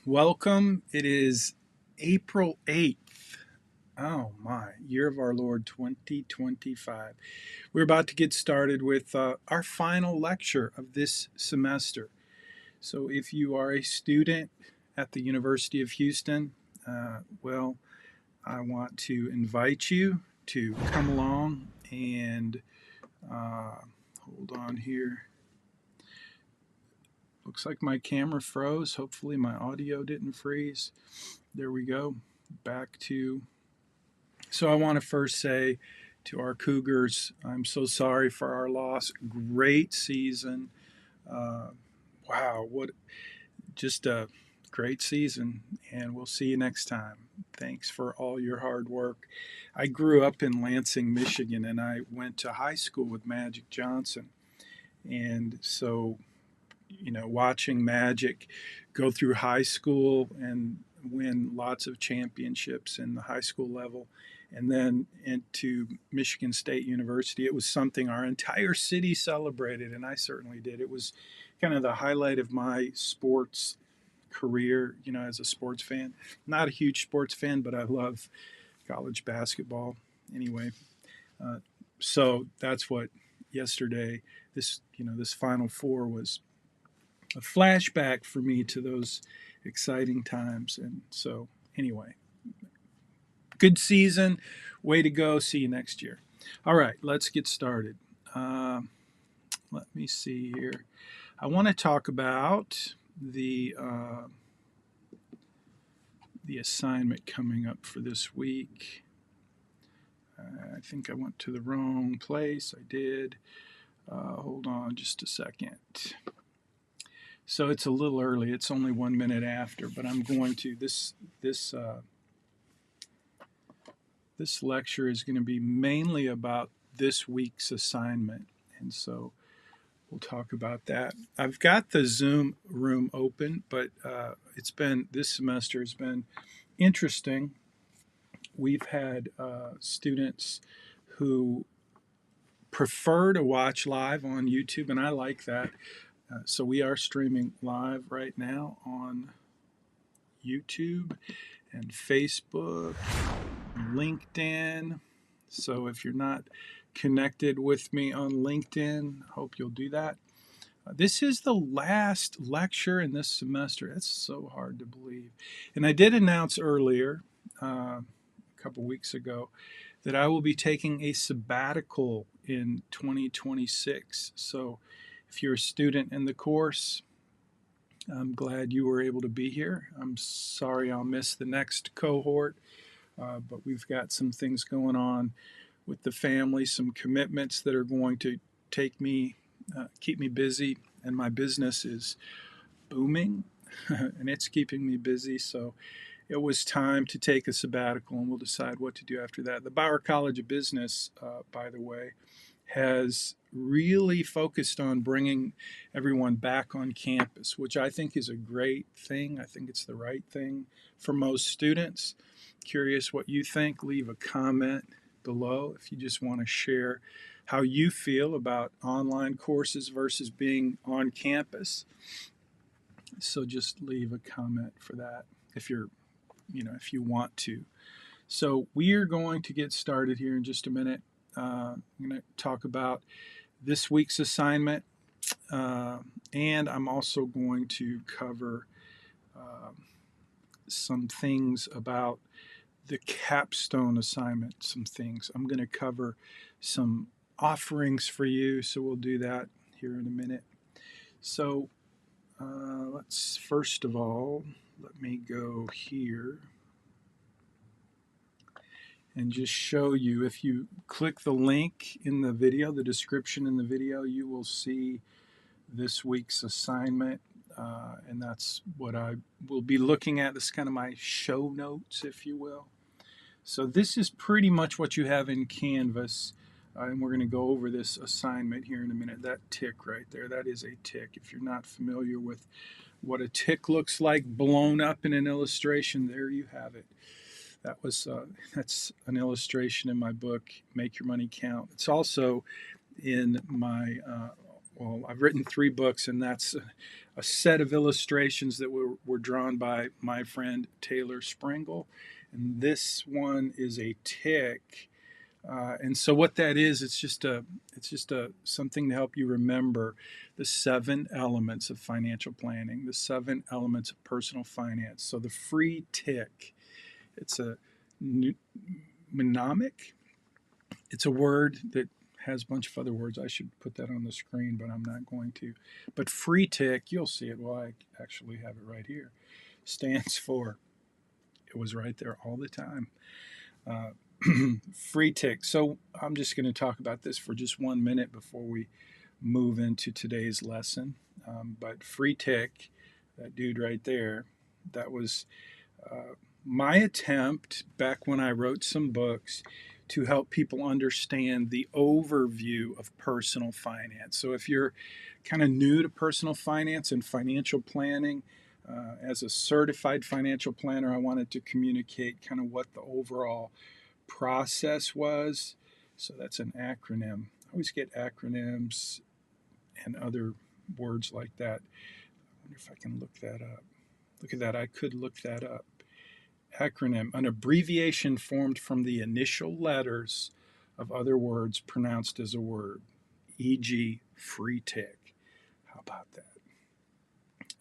Welcome. It is April 8th. Oh my, year of our Lord 2025. We're about to get started with our final lecture of this semester. So, if you are a student at the University of Houston, well, I want to invite you to come along and hold on here. Looks like my camera froze. Hopefully, my audio didn't freeze. There we go. Back to. So, I want to first say to our Cougars, I'm so sorry for our loss. Great season. Uh, wow, what just a great season. And we'll see you next time. Thanks for all your hard work. I grew up in Lansing, Michigan, and I went to high school with Magic Johnson. And so watching Magic go through high school and win lots of championships in the high school level, and then into Michigan State University, it was something our entire city celebrated, and I certainly did. It was kind of the highlight of my sports career, as a sports fan. Not a huge sports fan, but I love college basketball anyway. Uh, so that's what yesterday, this Final Four was a flashback for me to those exciting times. And so, anyway, good season. Way to go. See you next year. All right, let's get started. Let me see here. I want to talk about the assignment coming up for this week. I think I went to the wrong place. I did. Hold on just a second. So it's a little early. It's only 1 minute after, but I'm going to this lecture is going to be mainly about this week's assignment, and so we'll talk about that. I've got the Zoom room open, but this semester has been interesting. We've had students who prefer to watch live on YouTube, and I like that. So we are streaming live right now on YouTube and Facebook, and LinkedIn. So if you're not connected with me on LinkedIn, hope you'll do that. This is the last lecture in this semester. That's so hard to believe. And I did announce earlier, a couple weeks ago, that I will be taking a sabbatical in 2026. So if you're a student in the course, I'm glad you were able to be here. I'm sorry I'll miss the next cohort, but we've got some things going on with the family, some commitments that are going to keep me busy, and my business is booming, and it's keeping me busy. So it was time to take a sabbatical, and we'll decide what to do after that. The Bauer College of Business, by the way, has really focused on bringing everyone back on campus, which I think is a great thing. I think it's the right thing for most students. Curious what you think. Leave a comment below if you just want to share how you feel about online courses versus being on campus. So just leave a comment for that if you want to. So we are going to get started here in just a minute. I'm going to talk about this week's assignment, and I'm also going to cover some things about the capstone assignment, some things. I'm going to cover some offerings for you, so we'll do that here in a minute. So let's first of all, let me go here and just show you. If you click the link in the video, the description in the video, you will see this week's assignment, and that's what I will be looking at. This is kind of my show notes, if you will. So this is pretty much what you have in Canvas, and we're going to go over this assignment here in a minute. That tick right there, that is a tick. If you're not familiar with what a tick looks like blown up in an illustration, there you have it. That's an illustration in my book, Make Your Money Count. It's also in my I've written 3 books, and that's a set of illustrations that were drawn by my friend Taylor Springle. And this one is a tick. And so what that is, it's just a something to help you remember the 7 elements of financial planning, the 7 elements of personal finance. So the free tick, it's a mnemonic. It's a word that has a bunch of other words. I should put that on the screen, but I'm not going to. But free tick, you'll see it. Well, I actually have it right here. Stands for, it was right there all the time. Uh, free tick. So I'm just going to talk about this for just 1 minute before we move into today's lesson. But free tick, that dude right there, that was my attempt back when I wrote some books to help people understand the overview of personal finance. So if you're kind of new to personal finance and financial planning, as a certified financial planner, I wanted to communicate kind of what the overall process was. So that's an acronym. I always get acronyms and other words like that. I wonder if I can look that up. Look at that. I could look that up. Acronym, an abbreviation formed from the initial letters of other words pronounced as a word, e.g., free tick. How about that?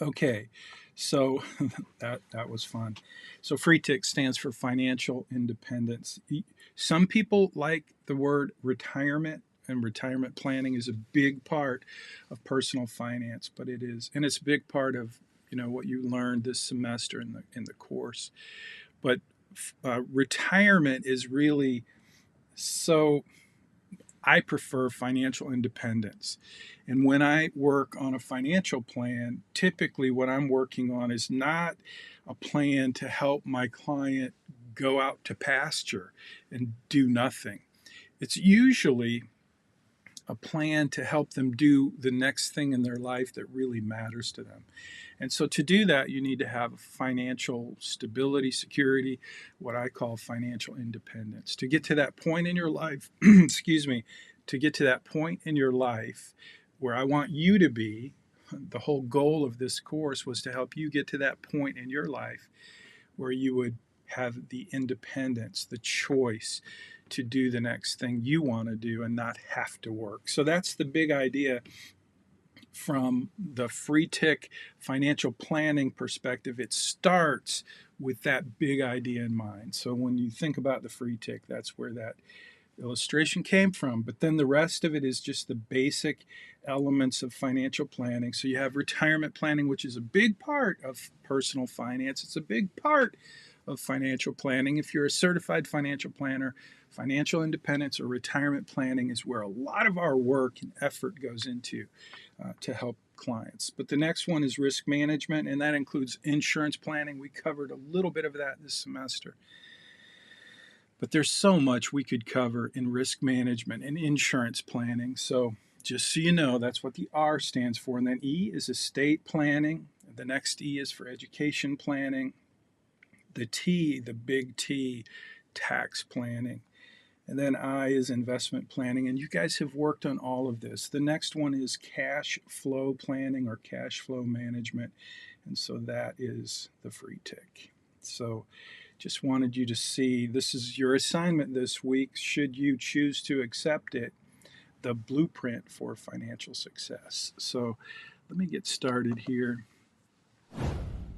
Okay, so that was fun. So free tick stands for financial independence. Some people like the word retirement, and retirement planning is a big part of personal finance, but it is, and it's a big part of what you learned this semester in the course. But retirement is really, so I prefer financial independence. And when I work on a financial plan, typically what I'm working on is not a plan to help my client go out to pasture and do nothing. It's usually a plan to help them do the next thing in their life that really matters to them. And so to do that, you need to have financial stability, security, what I call financial independence. To get to that point in your life, excuse me, to get to that point in your life where I want you to be, the whole goal of this course was to help you get to that point in your life where you would have the independence, the choice to do the next thing you want to do and not have to work. So that's the big idea from the free tick financial planning perspective. It starts with that big idea in mind. So when you think about the free tick, that's where that illustration came from. But then the rest of it is just the basic elements of financial planning. So you have retirement planning, which is a big part of personal finance. It's a big part of financial planning. If you're a certified financial planner, financial independence or retirement planning is where a lot of our work and effort goes into to help clients. But the next one is risk management, and that includes insurance planning. We covered a little bit of that this semester. But there's so much we could cover in risk management and insurance planning. So just so you know, that's what the R stands for. And then E is estate planning. The next E is for education planning. The T, the big T, tax planning. And then I is investment planning. And you guys have worked on all of this. The next one is cash flow planning or cash flow management. And so that is the free tick. So just wanted you to see, this is your assignment this week, should you choose to accept it, the blueprint for financial success. So let me get started here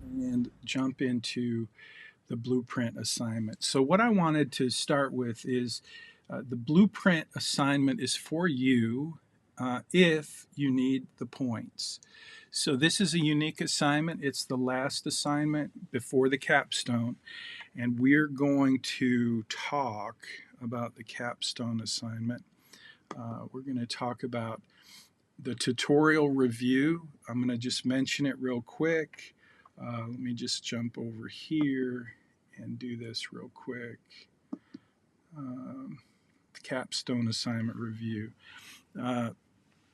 and jump into the blueprint assignment. So what I wanted to start with is the blueprint assignment is for you if you need the points. So this is a unique assignment. It's the last assignment before the capstone. And we're going to talk about the capstone assignment. We're going to talk about the tutorial review. I'm going to just mention it real quick. Let me just jump over here and do this real quick. The capstone assignment review.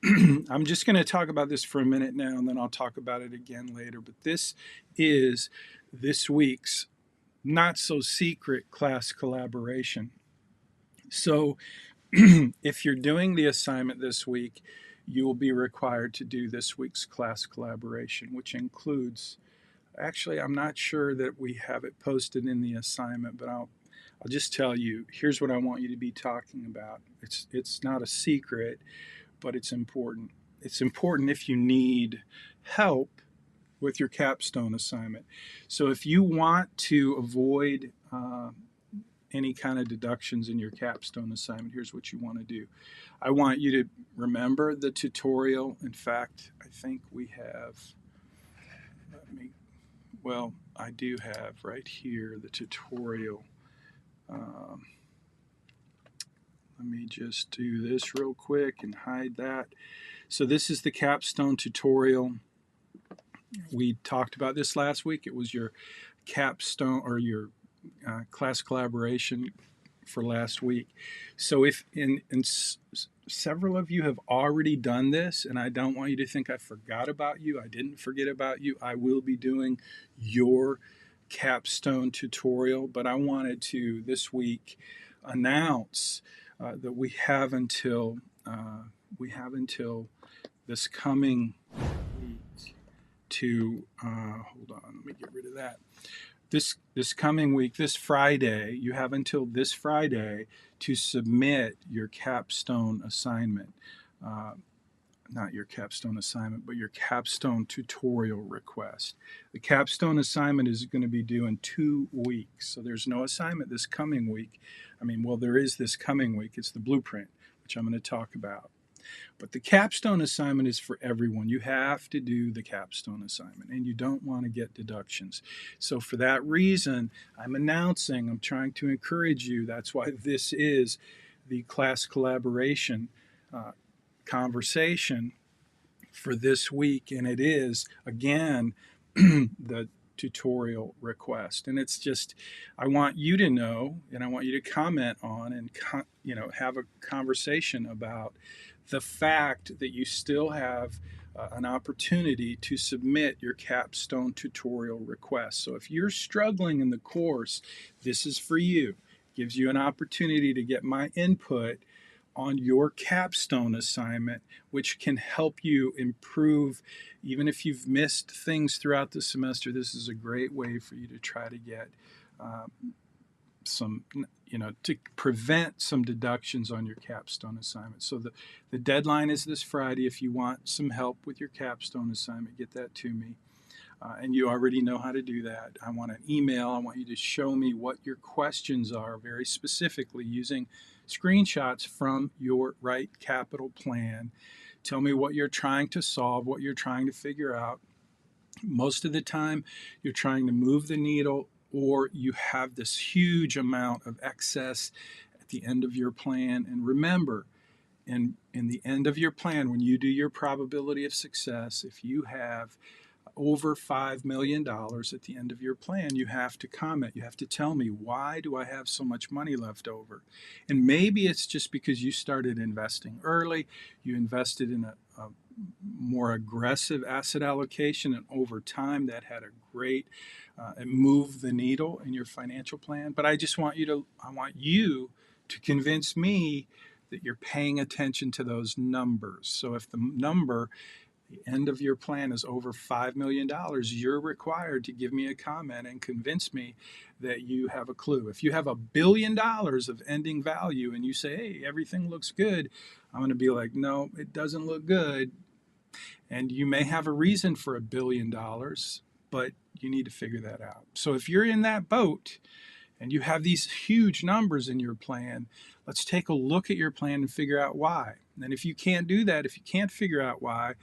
I'm just going to talk about this for a minute now, and then I'll talk about it again later. But this is this week's not so secret class collaboration. So if you're doing the assignment this week, you will be required to do this week's class collaboration, which includes, actually, I'm not sure that we have it posted in the assignment, but I'll just tell you, here's what I want you to be talking about. It's not a secret, but it's important. It's important if you need help with your capstone assignment. So if you want to avoid any kind of deductions in your capstone assignment, here's what you want to do. I want you to remember the tutorial. In fact, I think we have, I do have right here the tutorial. Let me just do this real quick and hide that. So this is the capstone tutorial. We talked about this last week. It was your capstone or your class collaboration for last week. So if several of you have already done this, and I don't want you to think I forgot about you. I didn't forget about you. I will be doing your capstone tutorial, but I wanted to this week announce that we have until this coming week to hold on. Let me get rid of that. This coming week, this Friday, you have until this Friday to submit your capstone assignment. Not your capstone assignment, but your capstone tutorial request. The capstone assignment is going to be due in 2 weeks. So there's no assignment this coming week. There is this coming week. It's the blueprint, which I'm going to talk about. But the capstone assignment is for everyone. You have to do the capstone assignment, and you don't want to get deductions. So for that reason, I'm trying to encourage you. That's why this is the class collaboration conversation for this week. And it is, again, the tutorial request. And it's just, I want you to know, and I want you to comment on and have a conversation about the fact that you still have an opportunity to submit your capstone tutorial request. So if you're struggling in the course, this is for you. It gives you an opportunity to get my input on your capstone assignment, which can help you improve. Even if you've missed things throughout the semester, this is a great way for you to try to get to prevent some deductions on your capstone assignment. So the deadline is this Friday. If you want some help with your capstone assignment, get that to me. And you already know how to do that. I want an email. I want you to show me what your questions are very specifically using screenshots from your Right Capital plan. Tell me what you're trying to solve, what you're trying to figure out. Most of the time, you're trying to move the needle, or you have this huge amount of excess at the end of your plan. And remember, in the end of your plan, when you do your probability of success, if you have over $5 million at the end of your plan, you have to comment. You have to tell me, why do I have so much money left over? And maybe it's just because you started investing early, you invested in a more aggressive asset allocation, and over time that had a great it moved the needle in your financial plan. But I want you to convince me that you're paying attention to those numbers. So if the number, the end of your plan, is over $5 million, you're required to give me a comment and convince me that you have a clue. If you have $1 billion of ending value and you say, hey, everything looks good, I'm going to be like, no, it doesn't look good. And you may have a reason for $1 billion, but you need to figure that out. So if you're in that boat and you have these huge numbers in your plan, let's take a look at your plan and figure out why. And if you can't do that, if you can't figure out why,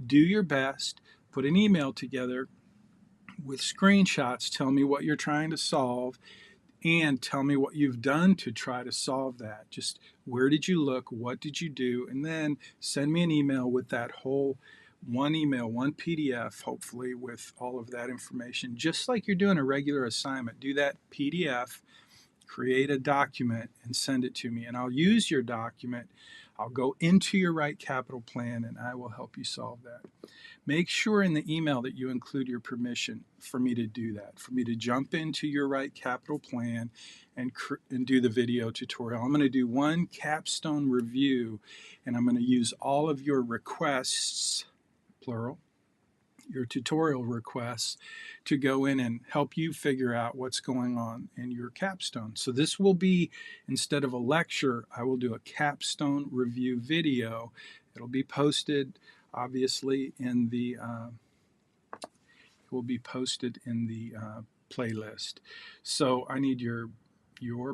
do your best, put an email together with screenshots, tell me what you're trying to solve, and tell me what you've done to try to solve that. Just where did you look, what did you do, and then send me an email with that whole one email, one PDF, hopefully with all of that information, just like you're doing a regular assignment. Do that PDF, create a document, and send it to me, and I'll use your document. I'll go into your Right Capital plan, and I will help you solve that. make sure in the email that you include your permission for me to do that, for me to jump into your Right Capital plan and do the video tutorial. I'm going to do one capstone review, and I'm going to use all of your requests, plural, your tutorial requests, to go in and help you figure out what's going on in your capstone. So this will be, instead of a lecture, I will do a capstone review video. It'll be posted, obviously, in the playlist. So I need your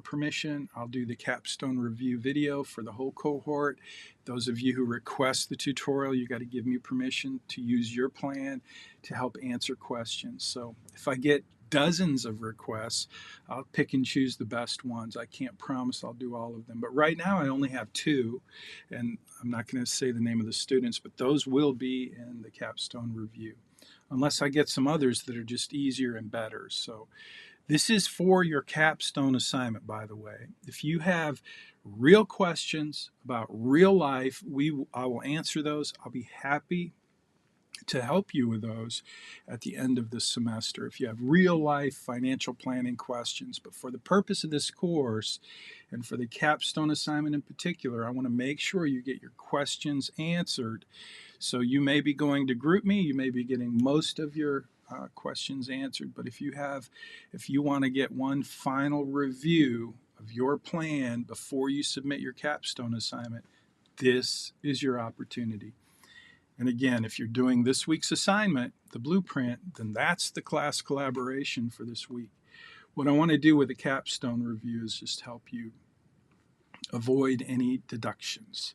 permission. I'll do the capstone review video for the whole cohort. Those of you who request the tutorial, you got to give me permission to use your plan to help answer questions. So if I get dozens of requests, I'll pick and choose the best ones. I can't promise I'll do all of them, but right now I only have 2, and I'm not going to say the name of the students, but those will be in the capstone review, unless I get some others that are just easier and better. So this is for your capstone assignment, by the way. If you have real questions about real life, I will answer those. I'll be happy to help you with those at the end of the semester if you have real life financial planning questions. But for the purpose of this course, and for the capstone assignment in particular, I want to make sure you get your questions answered. So you may be going to GroupMe, you may be getting most of your questions answered, but if you want to get one final review of your plan before you submit your capstone assignment, this is your opportunity. And again, if you're doing this week's assignment, the blueprint, then that's the class collaboration for this week. What I want to do with the capstone review is just help you avoid any deductions.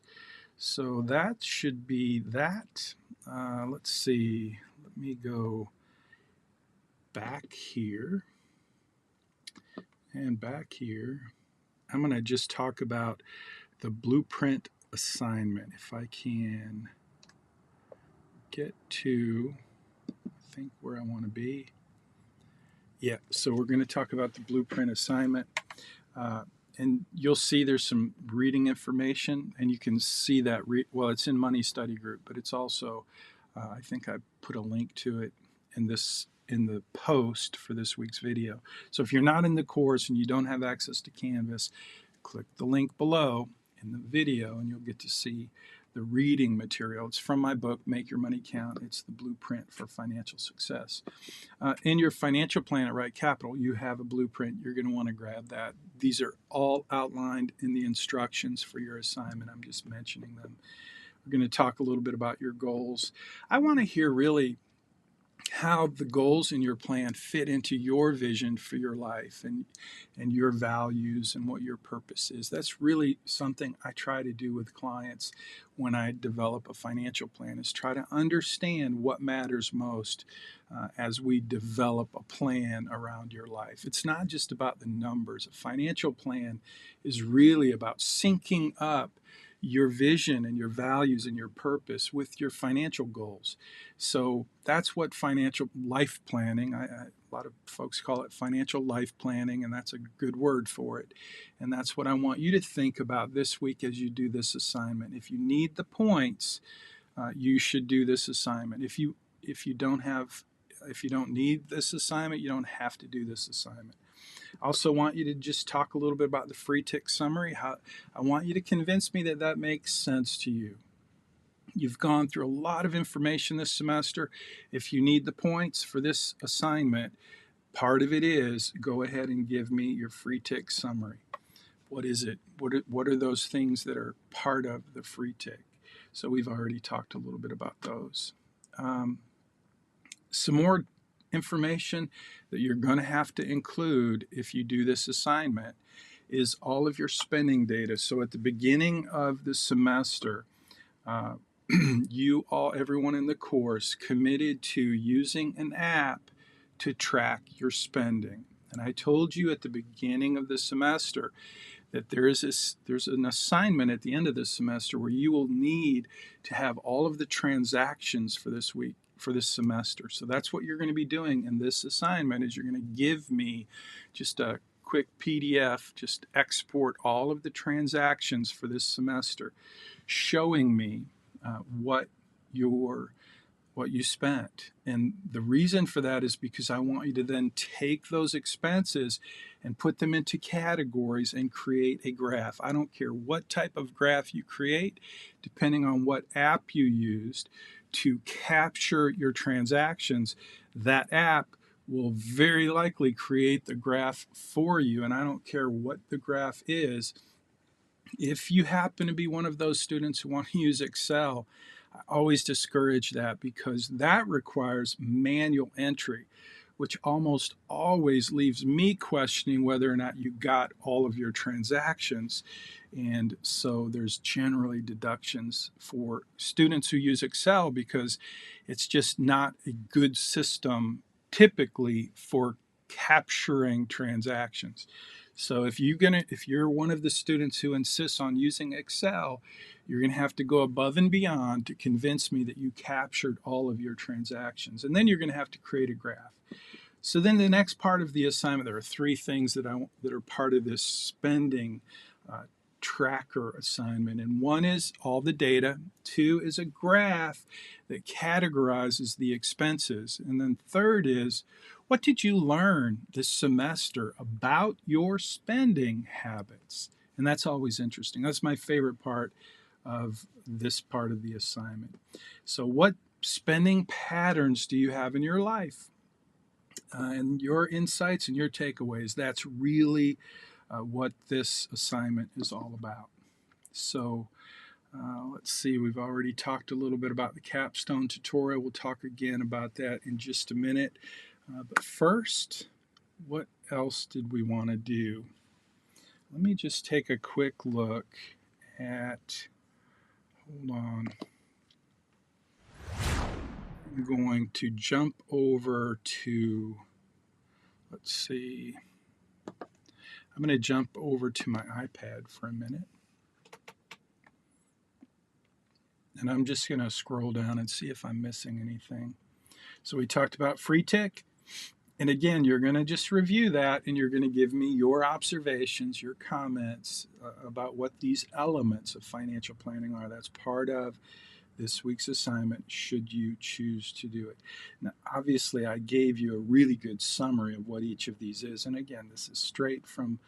So that should be that. Let's see. Let me go back here and back here. I'm going to just talk about the blueprint assignment. If I can get to, I think, where I want to be. Yeah, so we're going to talk about the blueprint assignment. And you'll see there's some reading information, and you can see that, well, it's in Money Study Group, but it's also, I think I put a link to it in the post for this week's video. So if you're not in the course and you don't have access to Canvas, click the link below in the video and you'll get to see the reading material. It's from my book, Make Your Money Count. It's the blueprint for financial success. In your financial plan at Right Capital, you have a blueprint. You're going to want to grab that. These are all outlined in the instructions for your assignment. I'm just mentioning them. We're going to talk a little bit about your goals. I want to hear really how the goals in your plan fit into your vision for your life and your values and what your purpose is. That's really something I try to do with clients when I develop a financial plan, is try to understand what matters most as we develop a plan around your life. It's not just about the numbers. A financial plan is really about syncing up your vision and your values and your purpose with your financial goals. So that's what financial life planning, a lot of folks call it financial life planning, and that's a good word for it. And that's what I want you to think about this week as you do this assignment. If you need the points, you should do this assignment. If you don't need this assignment, you don't have to do this assignment. I also want you to just talk a little bit about the free TIC summary. I want you to convince me that that makes sense to you. You've gone through a lot of information this semester. If you need the points for this assignment, part of it is go ahead and give me your free TIC summary. What is it? What are those things that are part of the free TIC? So we've already talked a little bit about those. Some more information that you're going to have to include if you do this assignment is all of your spending data. So at the beginning of the semester, everyone in the course committed to using an app to track your spending. And I told you at the beginning of the semester that there's an assignment at the end of this semester where you will need to have all of the transactions for this week, for this semester. So that's what you're going to be doing in this assignment, is you're going to give me just a quick PDF, just export all of the transactions for this semester, showing me what your what you spent. And the reason for that is because I want you to then take those expenses and put them into categories and create a graph. I don't care what type of graph you create, depending on what app you used to capture your transactions. That app will very likely create the graph for you. And I don't care what the graph is. If you happen to be one of those students who want to use Excel, I always discourage that because that requires manual entry, which almost always leaves me questioning whether or not you got all of your transactions. And so there's generally deductions for students who use Excel because it's just not a good system typically for capturing transactions. So if you're one of the students who insists on using Excel, you're going to have to go above and beyond to convince me that you captured all of your transactions. And then you're going to have to create a graph. So then the next part of the assignment, there are three things that are part of this spending tracker assignment. And one is all the data. Two is a graph that categorizes the expenses. And then third is, what did you learn this semester about your spending habits? And that's always interesting. That's my favorite part of this part of the assignment. So what spending patterns do you have in your life? And your insights and your takeaways, that's really what this assignment is all about. So let's see, we've already talked a little bit about the capstone tutorial. We'll talk again about that in just a minute. But first, what else did we want to do? Let me just take a quick look at, hold on. I'm going to jump over to, let's see, I'm going to jump over to my iPad for a minute. And I'm just going to scroll down and see if I'm missing anything. So we talked about free TIC. And again, you're going to just review that and you're going to give me your observations, your comments about what these elements of financial planning are. That's part of this week's assignment, should you choose to do it. Now, obviously, I gave you a really good summary of what each of these is. And again, this is straight from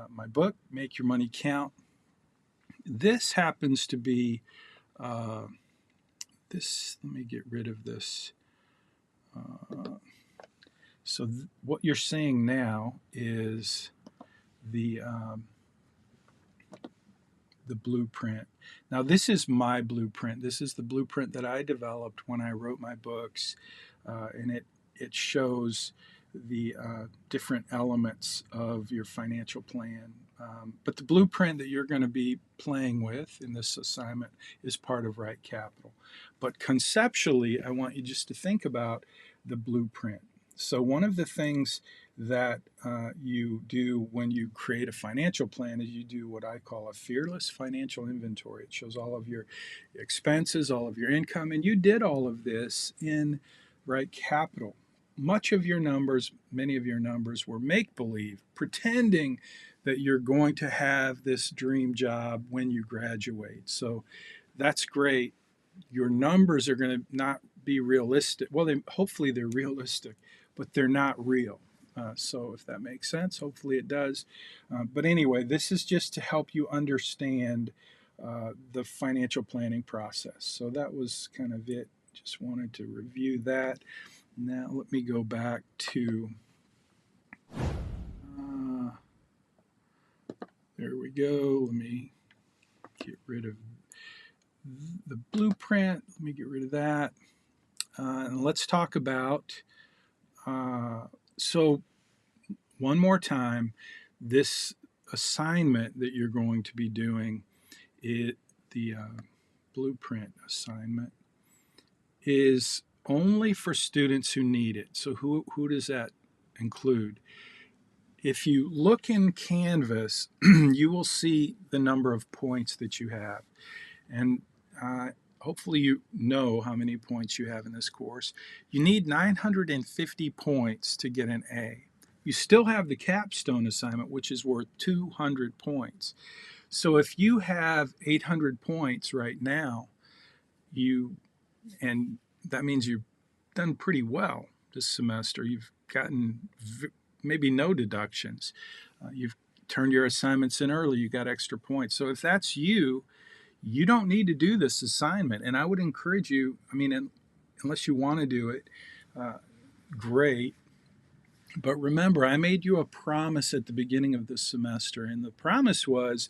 my book, Make Your Money Count. This happens to be this, let me get rid of this. So what you're seeing now is the blueprint. Now this is my blueprint. This is the blueprint that I developed when I wrote my books, and it shows the different elements of your financial plan. But the blueprint that you're going to be playing with in this assignment is part of Right Capital. But conceptually, I want you just to think about the blueprint. So one of the things that you do when you create a financial plan is you do what I call a fearless financial inventory. It shows all of your expenses, all of your income, and you did all of this in Right Capital. Much of your numbers, many of your numbers were make-believe, pretending that you're going to have this dream job when you graduate. So that's great. Your numbers are going to not be realistic. Well, hopefully they're realistic, but they're not real. So if that makes sense, hopefully it does. But anyway, this is just to help you understand the financial planning process. So that was kind of it. Just wanted to review that. Now let me go back to, there we go. Let me get rid of the blueprint. Let me get rid of that. And let's talk about, so one more time, this assignment that you're going to be doing, the blueprint assignment, is only for students who need it. So who does that include? If you look in Canvas, you will see the number of points that you have. And hopefully you know how many points you have in this course. You need 950 points to get an A. You still have the capstone assignment, which is worth 200 points. So if you have 800 points right now, and that means you've done pretty well this semester. You've gotten maybe no deductions. You've turned your assignments in early. You got extra points. So if that's you, you don't need to do this assignment. And I would encourage you, I mean, unless you want to do it, uh, great. But remember, I made you a promise at the beginning of this semester. And the promise was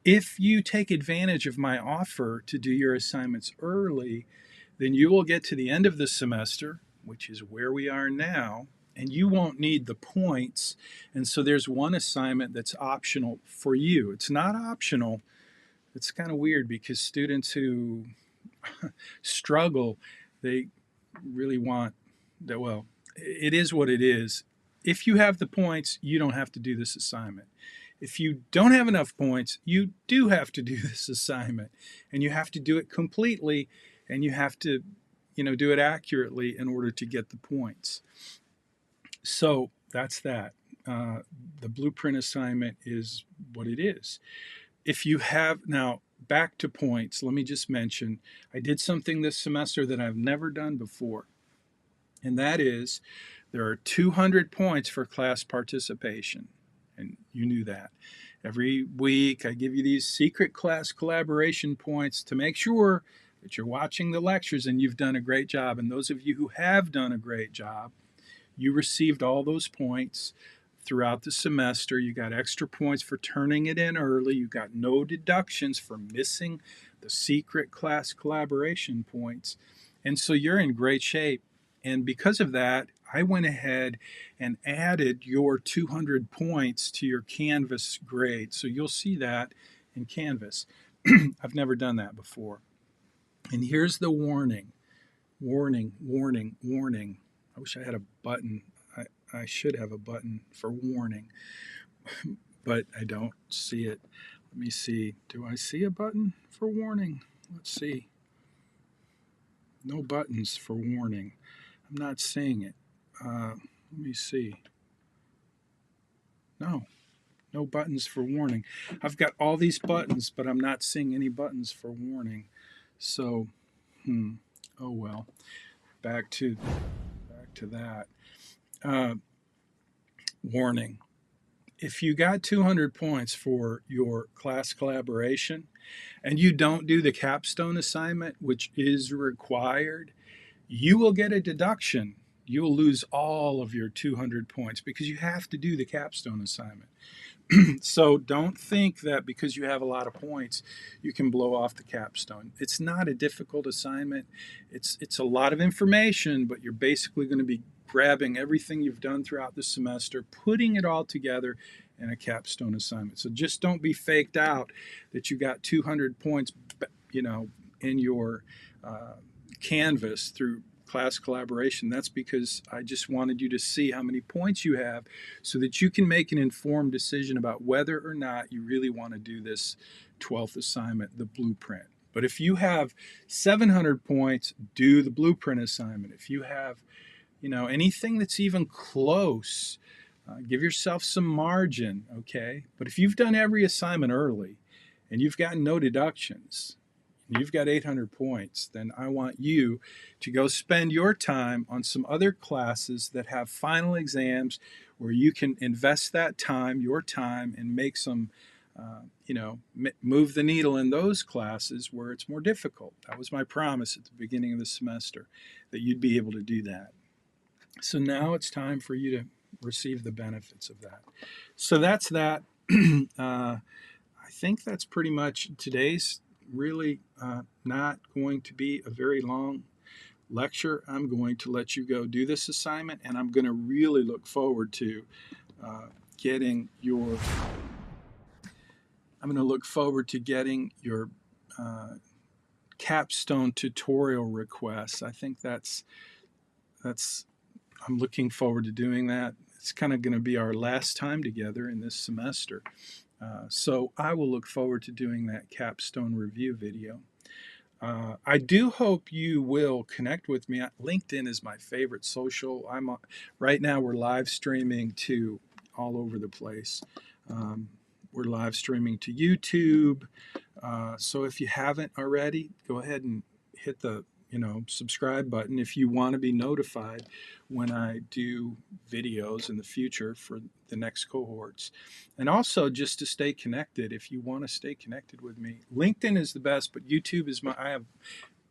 if you take advantage of my offer to do your assignments early, then you will get to the end of the semester, which is where we are now, and you won't need the points. And so there's one assignment that's optional for you. It's not optional. It's kind of weird because students who struggle, they really want that. Well, it is what it is. If you have the points, you don't have to do this assignment. If you don't have enough points, you do have to do this assignment, and you have to do it completely, and you have to, do it accurately in order to get the points. So that's that. The blueprint assignment is what it is. If you have now, back to points, let me just mention I did something this semester that I've never done before, and that is there are 200 points for class participation. And you knew that. Every week I give you these secret class collaboration points to make sure that you're watching the lectures and you've done a great job. And those of you who have done a great job, you received all those points throughout the semester. You got extra points for turning it in early. You got no deductions for missing the secret class collaboration points. And so you're in great shape. And because of that, I went ahead and added your 200 points to your Canvas grade. So you'll see that in Canvas. I've never done that before. And here's the warning. Warning, warning, warning. I wish I had a button. I should have a button for warning, but I don't see it. Let me see. Do I see a button for warning? Let's see. No buttons for warning. I'm not seeing it. Let me see. No buttons for warning. I've got all these buttons, but I'm not seeing any buttons for warning. So, oh well. Back to that. Warning. If you got 200 points for your class collaboration and you don't do the capstone assignment, which is required, you will get a deduction. You will lose all of your 200 points because you have to do the capstone assignment. So don't think that because you have a lot of points, you can blow off the capstone. It's not a difficult assignment. It's a lot of information, but you're basically going to be grabbing everything you've done throughout the semester, putting it all together in a capstone assignment. So just don't be faked out that you got 200 points, in your Canvas through class collaboration. That's because I just wanted you to see how many points you have so that you can make an informed decision about whether or not you really want to do this 12th assignment, the blueprint. But if you have 700 points, do the blueprint assignment. If you have, anything that's even close, give yourself some margin, okay? But if you've done every assignment early and you've gotten no deductions, you've got 800 points, then I want you to go spend your time on some other classes that have final exams where you can invest that time, your time, and make some, move the needle in those classes where it's more difficult. That was my promise at the beginning of the semester, that you'd be able to do that. So now it's time for you to receive the benefits of that. So that's that. I think that's pretty much today's really not going to be a very long lecture. I'm going to let you go do this assignment, and I'm going to really look forward to getting your capstone tutorial requests. I think that's I'm looking forward to doing that. It's kind of going to be our last time together in this semester. So I will look forward to doing that capstone review video. I do hope you will connect with me. LinkedIn is my favorite social. Right now we're live streaming to all over the place. We're live streaming to YouTube. So if you haven't already, go ahead and hit the subscribe button if you want to be notified when I do videos in the future for the next cohorts. And also just to stay connected, if you want to stay connected with me, LinkedIn is the best, but YouTube is I have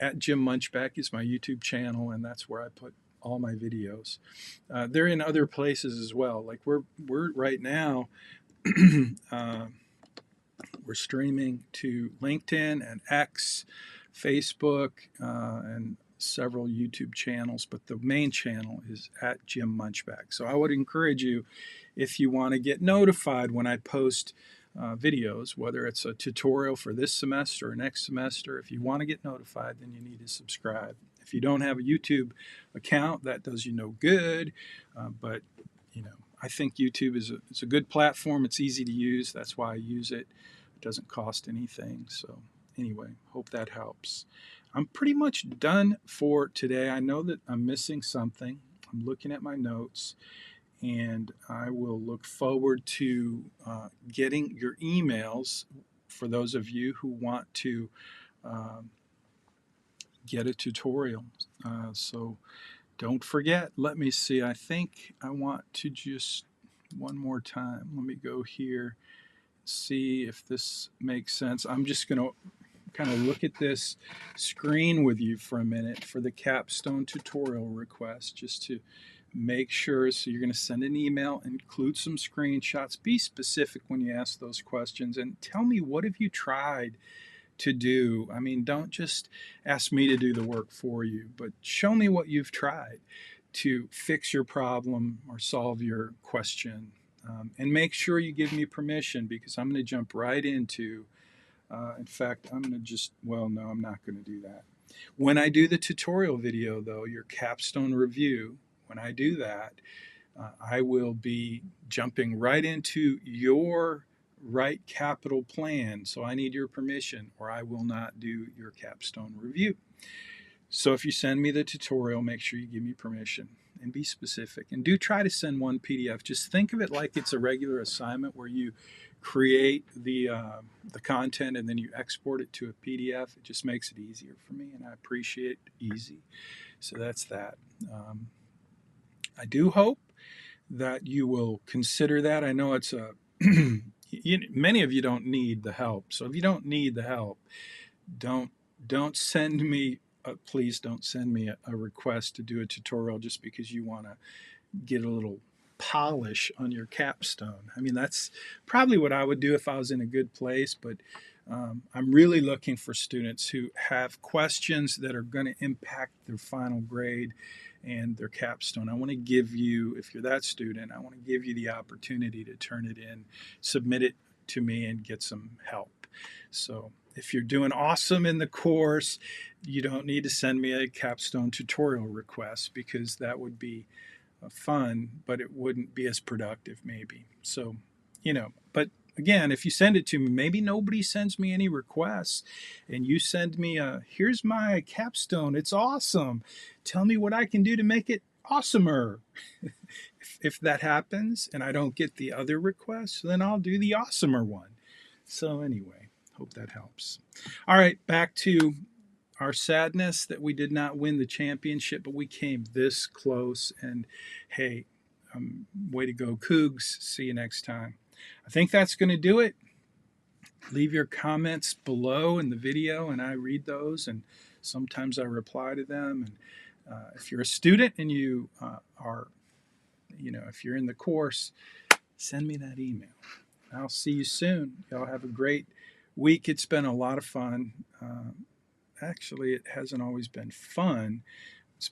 at Jim Munchback is my YouTube channel, and that's where I put all my videos. They're in other places as well. Like we're right now, uh, we're streaming to LinkedIn and X, Facebook, and several YouTube channels, but the main channel is at Jim Munchback. So I would encourage you, if you want to get notified when I post videos, whether it's a tutorial for this semester or next semester, if you want to get notified, then you need to subscribe. If you don't have a YouTube account, that does you no good, but I think YouTube is a good platform. It's easy to use. That's why I use it. It doesn't cost anything. So anyway, hope that helps. I'm pretty much done for today. I know that I'm missing something. I'm looking at my notes, and I will look forward to getting your emails for those of you who want to get a tutorial. So don't forget. Let me see. I think I want to just one more time. Let me go here, see if this makes sense. I'm just going to kind of look at this screen with you for a minute for the capstone tutorial request, just to make sure. So you're going to send an email, include some screenshots, be specific when you ask those questions, and tell me, what have you tried to do? I mean, don't just ask me to do the work for you, but show me what you've tried to fix your problem or solve your question. And make sure you give me permission, because I'm going to jump right into, in fact, I'm going to just, well, no, I'm not going to do that. When I do the tutorial video, though, your capstone review, when I do that, I will be jumping right into your right capital plan. So I need your permission, or I will not do your capstone review. So if you send me the tutorial, make sure you give me permission and be specific. And do try to send one PDF. Just think of it like it's a regular assignment where you create the content and then you export it to a PDF. It just makes it easier for me, and I appreciate easy. So that's that. I do hope that you will consider that. I know it's a many of you don't need the help. So if you don't need the help, don't send me. Please don't send me a request to do a tutorial just because you want to get a little polish on your capstone. I mean, that's probably what I would do if I was in a good place, but I'm really looking for students who have questions that are going to impact their final grade and their capstone. I want to give you, if you're that student, I want to give you the opportunity to turn it in, submit it to me, and get some help. So if you're doing awesome in the course, you don't need to send me a capstone tutorial request, because that would be fun, but it wouldn't be as productive maybe. So, but again, if you send it to me, maybe nobody sends me any requests, and you send me here's my capstone, it's awesome, tell me what I can do to make it awesomer. if that happens and I don't get the other requests, then I'll do the awesomer one. So anyway, hope that helps. All right, back to our sadness that we did not win the championship, but we came this close. And hey, way to go, Cougs. See you next time. I think that's going to do it. Leave your comments below in the video, and I read those, and sometimes I reply to them. And if you're a student and you are, if you're in the course, send me that email. I'll see you soon. Y'all have a great week. It's been a lot of fun. Actually, it hasn't always been fun. It's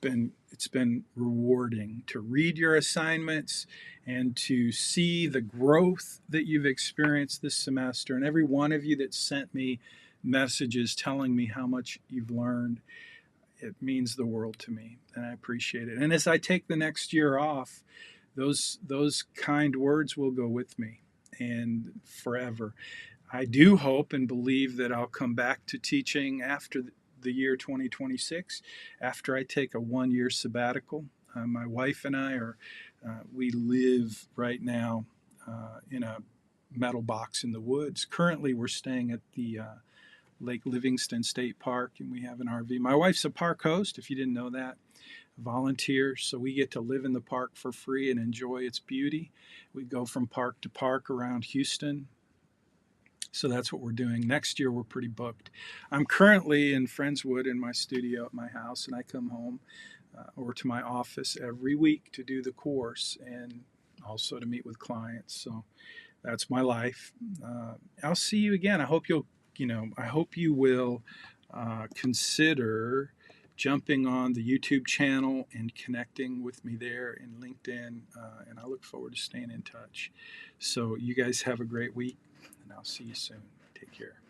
been rewarding to read your assignments and to see the growth that you've experienced this semester. And every one of you that sent me messages telling me how much you've learned, it means the world to me, and I appreciate it. And as I take the next year off, those kind words will go with me and forever. I do hope and believe that I'll come back to teaching after the year 2026, after I take a 1-year sabbatical. My wife and I we live right now in a metal box in the woods. Currently, we're staying at the Lake Livingston State Park, and we have an RV. My wife's a park host, if you didn't know that, volunteer, so we get to live in the park for free and enjoy its beauty. We go from park to park around Houston. So that's what we're doing. Next year, we're pretty booked. I'm currently in Friendswood in my studio at my house, and I come home or to my office every week to do the course and also to meet with clients. So that's my life. I'll see you again. I hope you will consider jumping on the YouTube channel and connecting with me there in LinkedIn. And I look forward to staying in touch. So you guys have a great week, and I'll see you soon. Take care.